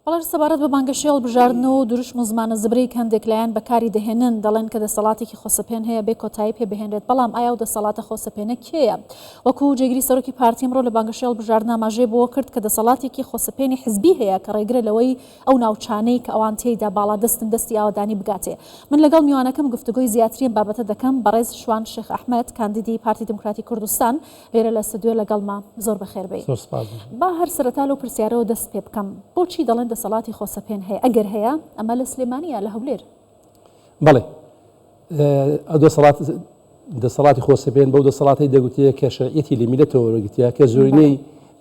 بەڵێ سەبارەت بە بانگەشەی هەڵبژاردنەوە و دروشم و زمانە زبرەی هەندێک لایەن بەکاری دەهێنن دەڵێن کە دەسەڵاتێکی خۆسەپێن هەیە بێ کۆتایی پێ بهێنرێت بەڵام ئایا و دەسەڵاتە خۆسەپێنە کێیە؟ وەکو جێگیری سەرۆکی پارتی ئەمڕۆ لە بانگەشەی هەڵبژاردن ئاماژەی بۆ کرد کە دەسەڵاتێکی خۆسەپێنی حزبی هەیە کە ڕێگرە لەوەی ئەو ناوچانەی کە ئەوان تێیدا باڵا دەستن دەستی ئاوادانی بگاتێ. من لەگەڵ میوانەکەم گفتوگۆی زیاترین بابەتە دەکەم بەڕێز شوان شێخ ئەحمەد کاندیدی پارتی دموکراتی کوردستان لێرە لە ستودیۆ لەگەڵما زۆر بەخێر بێ. با هەر سەرەتا لەو پرسیارەوە دەست پێ بکەم بۆچی دەڵێن دەسەڵاتی خۆسەپێن هەیە ئەگەر هەیە ئەمە لە سلێمانیە لە هەولێر؟ بەڵێ ئەو دەسەڵاتی خۆسەپێن بەو دەسەڵاتی دەگوتەیە کە شەرعیەتی لە میلەتەوە وەرگرتیە کە زۆرینەی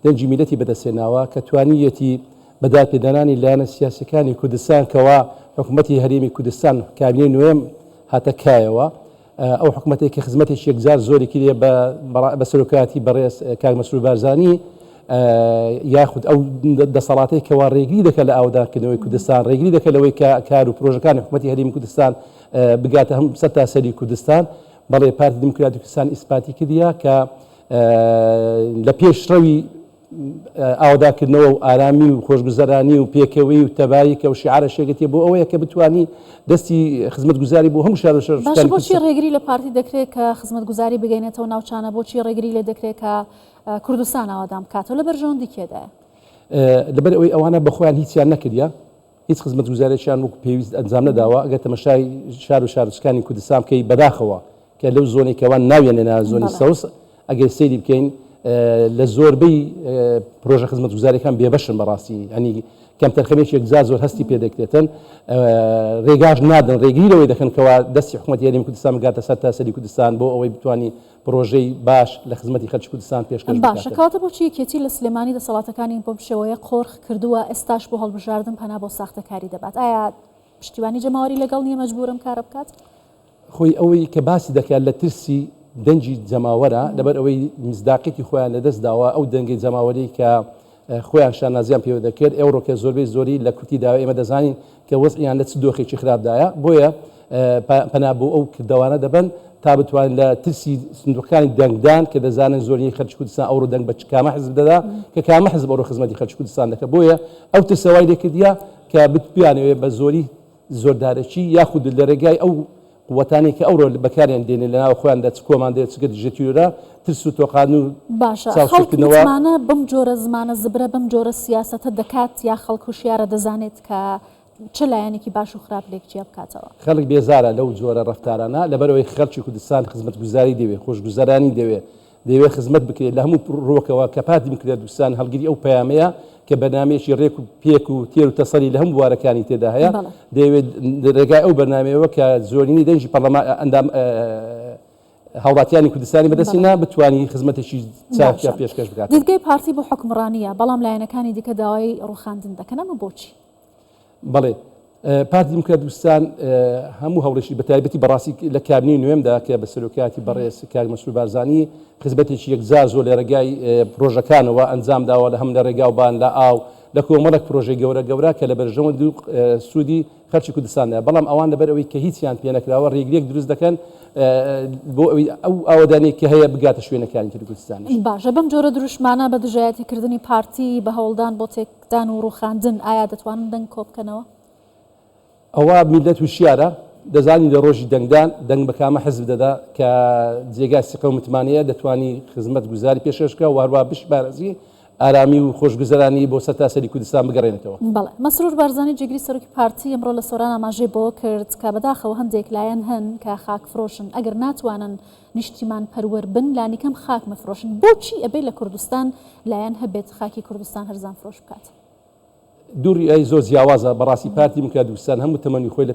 دەنجی میلەتی بەدەستێناوە کە توانیەتی بەدادپێدانانی لایەنە سیاسەکانی کوردستان کەوا حکوومەتی هەرێمی کوردستان کابینەی نوێم هاتە کایەوە ئەو حکوومەتێک کە خزمەتێکی یەکجار زۆرێکی لێ بە سەرۆکاتی بەڕێز کاک مەسرور بارزانی یاخود ئەو دەسەڵاتەی کەوا ڕێگری دەکات لە ئاوداکردنەوەی کوردستان ڕێگری دەکات لەوەی کار و پرۆژەکانی حکوومەتی هەرێمی کوردستان بگاتە هەم سەر تاسەری کوردستان. بەڵێ پارتی دموکراتی کوردستان ئیسپاتی کردیە کە لە پێشڕەوی ئاوداکردنەوە و ئارامی و خۆشگوزەرانی و پێکەوەی و تەبایی کە و شیعارە شێگەتیە بۆ ئەوەیە کە بتوانی دەستی خزمەتگوزاری بۆ هەموو شار و باش بۆچی ڕێگری لە پارتی دەکرێت کە خزمەتگوزاری بگەینێتەوە ناوچانە بۆچی ڕێگری لێ دەکرێت کە کوردستان ئاوادام کاتەوە لە بەرژەوەندی کێدایە؟ لەبەر ئەوەی ئەوانە بەخۆیان هیچیان نەکردە هیچ خزمەتگوزارێکیان وەکو پێویست ئەنجام نەداوە ئەگەر تەمەشای شار و شارچکانی کوردستان بکەی بەداخەوە کە لەو زۆنێک کەوان ناویان لێنا زۆنی سەوس ئەگەر سەیری بکەین لە زۆربەی پرۆژە خزمەتگوزاریەکان بێبەشن بەڕاستی ینی کەم تەرخەمێکی یەکجار زۆر هەستی پێ دەکرێتن ڕێگاش نادن ڕێگریرەوەی دەکەنکەوە دەستی حکوومەتی هەرێمی کوردستان بگاتە سەر تاسەری کوردستان بۆ ئەوەی بتوانی پرۆژەی باش لە خزمەتی خەڵکی کوردستان پێشکەش بکات. باشە کەواتە بۆچی یەکێتی لە سلێمانی دەسەڵاتەکانی بۆم شێوەیە قۆرخ کردووە ئێستاش بۆ هەڵبژاردن پەنا بۆ ساختەکاری دەبات؟ ئایا پشتیوانی جەماوەری لەگەڵ نییە مەجبورم کارە بکات؟ خۆی ئەوەی کە باسی دەکات لە ترسی دەنجی جەماوەرە لەبەر ئەوەی مزداقیتی خۆیان لەدەست داوە ئەو دەنگی جەماوەری کە خۆیان شانازیان پێوە دەکرد ئێوڕۆکە زۆربەی زۆری لە کورتی داوای ئێمە دەزانین کە وەزعیان لە چ دۆخێکی خراپدایە بۆیە پەنا بۆ ئەو کردەوانە دەبن تا بتوانین لە ترسی سندوقەکانی دەنگدان کە دەزانن زۆری خەڵکی کوردستان ئەوڕۆ دەنگ بە کامە حزب دەدا کە کامە حزب ئەوڕۆ خزمەتی خەڵکی کوردستان دەکات بۆیە ئەو ترسەوای لێکردیا کە بتبیانەوێت بە زۆری زۆردارەکی یاخود لە ڕێگای ئەو قوتانی کە ئەوڕۆ بەکاریان دێنێ لەناو خۆیان دەچ کۆمان دێت چگە دژێتیورە ترس و تۆقان و باشە خەڵکمانە بەم جۆرە زمانە زبرە بەم جۆرە سیاسەتە دەکات یا خەڵک و شیارە دەزانێت کە چ لایەنێکی باش و خراپ لێکچیا بکاتەوە. خەڵک بێزارە لەو جۆرە ڕەفتارانە لەبەرەوەی خەڵکی کوردستان خزمەتگوزاری دەوێت خۆشگوزەرانی دەوێت خزمەت بکرێت لە هەموو ڕۆکەوە کە پارتی دموکراتیی هەڵگیری ئەو پەیامەیە کە بەنامەیەکی ڕێک و پێک و تێر و تەسەڵی لە هەموو بوارەکانی تێدا هەیە دەوێت ڕێگای ئەو بەرنامەوە کە زۆرینی دەنجی پەرلەمان ئەندام هاوڵاتیانی کوردستانی بەدەستێنا بتوانی خزمەتێکی چاکە پێشکەش بکات. دیدگەی پارتی بۆ حکمڕانیە بەڵام لایەنەکانی دیکە داوای ڕوخاندن دەکەن ئەمە بۆچی؟ بەڵێ پارتی دموکراتی کوردستان هەموو هەوڵێکی بەتایبەتی بەڕاستی لە کابینەی نوێمدا کە بە سەرۆکاتی بەڕێز کاک مەسرور بارزانی خزمەتێکی یەکجار زۆر لە ڕێگای پرۆژەکانەوە ئەنجام داوە لە هەم لە ڕێگا و بان لە ئاو لە کۆمەڵێک پرۆژەی گەورە کە لە بەرژەوە دوو سوودی خەڵکی کوردستاندا بەڵام ئەوان لەبەر ئەوەی کە هیچیان پێ نەکراوە ڕێگرێک دروست دەکەن بۆ ئەوی ئەو ئاوادانی کە هەیە بگاتە شوێنەکانی کوردستان. باشە بەم جۆرە دروشمانە بە دژایەتیکردنی پارتی بە هەوڵدان بۆ تێکدان و ڕوخاندن ئایا دەتوانن دەنگ کۆبکەنەوە؟ ئەوە میلەت وشیارە دەزانی لە ڕۆژی دەنگدان دەنگ بە کامە حزب دەدا کە جێگای سقە و متمانەیە دەتوانی خزمەت گوزاری پێشکەشکە و هەروە بش بارەزی ئارامی و خۆشگوزەرانی بۆ سەر تاسەری کوردستان بگەڕێنێتەوە. بەڵێ مەسرور بارزانی جێگری سەرۆکی پارتی ئەمڕۆ لە سۆران ئاماژەی بۆ کرد کە بەداخەوە هەندێک لایەن هەن کە خاک فرۆشن ئەگەر ناتوانن نیشتیمان پەروەر بن لانیکەم خاک مەفرۆشن بۆچی ئەبێ لە کوردستان لایەن هەبێت خاکی کوردستان هەرزان فرۆش بکات؟ دووری ئەی زۆر جیاوازە بەڕاستی پارتی دموکراتی کوردستان هەموو تەمەنی خۆی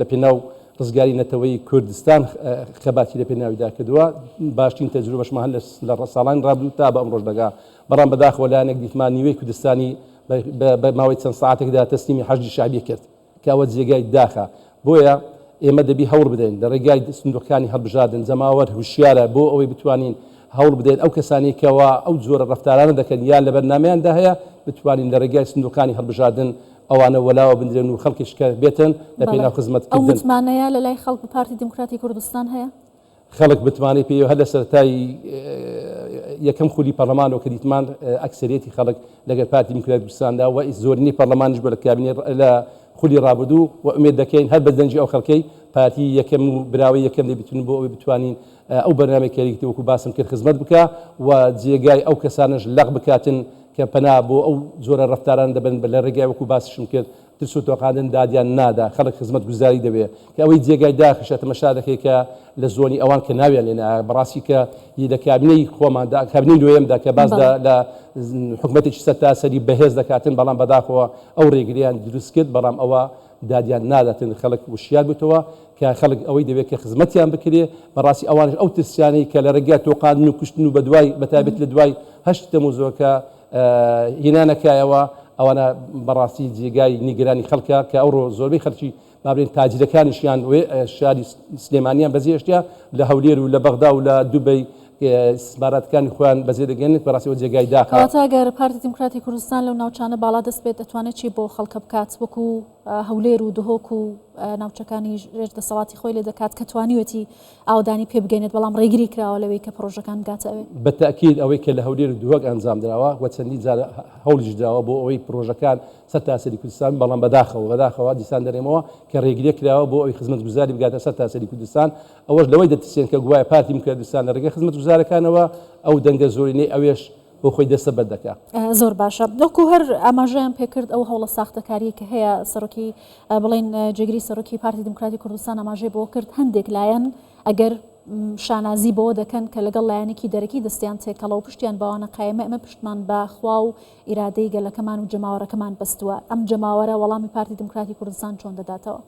لە پێناو ڕزگاری نەتەوەی کوردستان خەباتی لە پێناویدا کردووە باشترین تەجروبەشمان لە ساڵان ڕابردوو تا بە ئەمڕۆژ دەگا بەڵام بەداخەوە لایەنێک دیتمان نیوەی کوردستانی بە ماوەی چەند ساعاتێکدا تەسلیمی حەشدی شعبی کرد کە ئەوە جێگای داخە بۆیە ئێمە دەبی هەوڵ بدەین لە ڕێگای سندوقەکانی هەڵبژاردن جەماوەر هوشیارە بۆ ئەوەی بتوانین هەوڵ بدەین ئەو کەسانی کەوا ئەو جۆرە ڕەفتارانە دەکەن یان لە بەرنامەیاندا هەیە بتوانین لە ڕێگای سندوقەکانی هەڵبژاردن ئەوانە وەلاوە بندرێن و خەڵکیش کە بێتن لە پێناو خزمەتکردن. ئەو متمانەیە لە لای خەڵک پارتی دموکراتی کوردستان هەیە؟ خەڵک بتوانێت پێ هەر لە سەرەتای یەکەم خولی پەرلەمانەوە کە دیتمان ئەکسەرێتی خەڵک لەگەر پارتی دیموکراتیکوردستاندا و زۆرینەی پەرلەمانیش بۆ لە کابینێ لە خولی ڕابردوو و ئومێد دەکەین هەر بەدەنجی ئەو خەڵکەی پارتی یەکەم و براوی یەکەم دەبیتون بۆ ئەوەی بتوانین ئەو بەرنامەی کاریکتی وەکو باسم کرد خزمەت بکە و جێگای ئەو کەسانش لەغ بکاتن کە پەنا بۆ ئەو زۆرە ڕەفتاران دەبن لە ڕێگای وەکو باسشم کرد ترس و تۆقاندن دادیان نادا خەڵک خزمەت گوزاری دەبێت کە ئەوەی جێگای داخشە تەمەشا دەکەی کە لە زۆنی ئەوان کە ناویان لێنە بەڕاستی کە لە کابینەی خۆماندا کابینەی دوێیەمدا کە باز لە حکوومەتێکی سەر تاسەری بەهێز دەکاتن بەڵام بەداخەوە ئەو ڕێگریان دروست کرد بەڵام ئەوە دادیان ناداتن خەڵک وشیار بێتەوە کە خەڵک ئەوەی دەوێت کە خزمەتیان بکرێ بەڕاستی ئەوانش ئەو ترسیانەی کە لە ڕێگای تۆقاندن و کوشتن و بەدوای بەتابێت لە دوای 8 تەمووزەوە هێنانەکایەوە ئەوانە بەڕاستی جێگای نیگەرانی خەڵکە کە ئەوڕۆ زۆربەی خەڵکی بابرین تاجرەکانیشیان شاری سلێمانیان بەزێشتیا لە هەولێر و لە بەغدا و لە دوبەی استثماراتەکانی خۆیان بەزێ دەگەنێت بەڕاستیەوە جێگای داخە. کەواتە پارتی دیموکراتی کوردستان لەو ناوچانە باڵا دەست بێت دەتوانێت چی بۆ خەڵکە بکات وەکو هەولێر و دهۆک و ناوچەکانی ڕێژ دەسەڵاتی خۆی لێ دەکات کە توانیوەتی ئاودانی پێ بگەێنێت بەڵام ڕێگری کراوە لەوەی کە پرۆژەکان بگاتەوێ. بەتەکید ئەوەی کە لە هەولێر و دهۆک ئەنجام درراوە و چەندی جار هەوڵیش دراوە بۆ ئەوەی پرۆژەکان سەر تاسەری کوردستان بەڵام بەداخەوە دیسان دەرێمەوە کە ڕێگری کراوە بۆ ئەوەی خزمەت گوزاری بگاتە سەر تاسەری کوردستان ئەوەش لەوەی دەترسێن کە گوایە پارتی دیموکراتیکوردستان لە ڕێگەی خزمەت گوزارەکانەوە ئەو دەنگە زۆرینەی ئەوێش بۆ خۆی دەستە بەر دەکات. زۆر باشە وەکو هەر ئاماژەیان پێکرد ئەو هەوڵە ساختەکاری کە هەیە سەرۆکی بڵێن جێگری سەرۆکی پارتی دیموکراتی کوردستان ئاماژەی بۆ کرد هەندێک لایەن ئەگەر شانازی بۆ دەکەن کە لەگەڵ لایەنێکی دەرەکی دەستیان تێکەڵە و پشتیان باوانە قایمە ئەمە پشتمان بە خوا و ئیرادەی گەلەکەمان و جەماوەڕەکەمان بەستووە ئەم جەماوەرە وەڵامی پارتی دیموکراتی کوردستان چۆن دەداتەوە.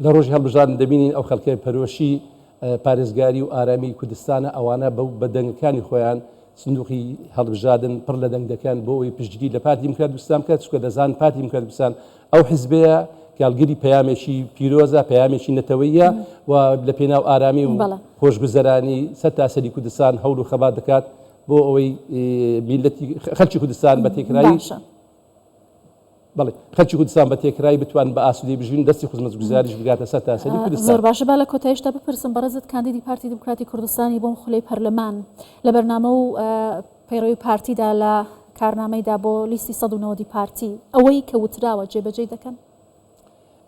لە ڕۆژی هەڵبژاردن دەبینین ئەو خەڵکەی پەرۆشی پارێزگاری و ئارامی کوردستانە ئەوانە بەو بەدەنگەکانی خۆیان سندوقی هەڵبژاردن پڕ لە دەنگ دەکەن بۆ ئەوی پشتگیری لە پارتی دیموکراتی کوردستان بکات چونکە دەزانن پارتی دیموکراتی کوردستان ئەو حیزبەیە کالگری پەیامێکی پیرۆزە پەیامێکی نەتەوەیە و لە پێناو ئارامی و خۆشگوزەرانی سەر تاسەری کوردستان هەوڵ و خەبات دەکات بۆ ئەوەی میلەتی خەڵکی کوردستان بە تێکرایی بەڵێ خەڵکی کوردستان بە تێکرایی بتوان بە ئاسوودەی بژین دەستی خزمەت گوزاریش بگاتە سەر تاسەری کوردستان. زۆر باشە با لە کۆتاییشتا بپرسم بەڕێزت کاندیدی پارتی دیموکراتی کوردستانی بۆم خولەی پەرلەمان لە بەرنامە و پەیڕەوی پارتیدا لە کارنامەیدا بۆ لیستی 190 پارتی ئەوەی کە وتراوە جێبەجێ دەکەن.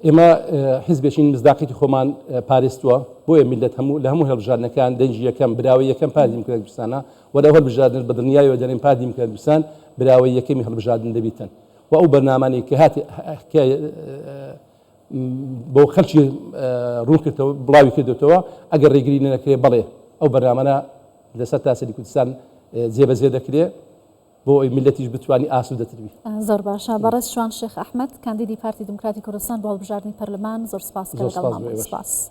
ئێمە حیزبێکی مزداقیتی خۆمان پارێستووە بۆیە میلەت لە هەموو هەڵبژاردنەکان دەنجی یەکەم براوی یەکەم پارتی دیموکراتی کوردستانە و لە هەڵبژاردن بە دنیایەوە دەڵێن پارتی دیموکراتی کوردستان براوی یەکەمی هەڵبژاردن دەبیتن و ئەو بەرنامانەی کە هاتی بۆ خەڵکی ڕوون کردەوە بڵاوی کردوێتەوە ئەگەر ڕێگری نەکرێ بڵێ ئەو بەرنامانە لەسەر تاسەری کوردستان جێبەجێ دەکرێت بۆ ئەوی میلەتیش بتوانی ئاسوودەتر بی. زۆر باشە بەڕێز شوان شێخ ئەحمەد کاندیدی پارتی دیموکراتی کوردستان بۆ هەڵبژاردنی پەرلەمان زۆر سپاس کە لەگەڵمان بوویت. سپاس.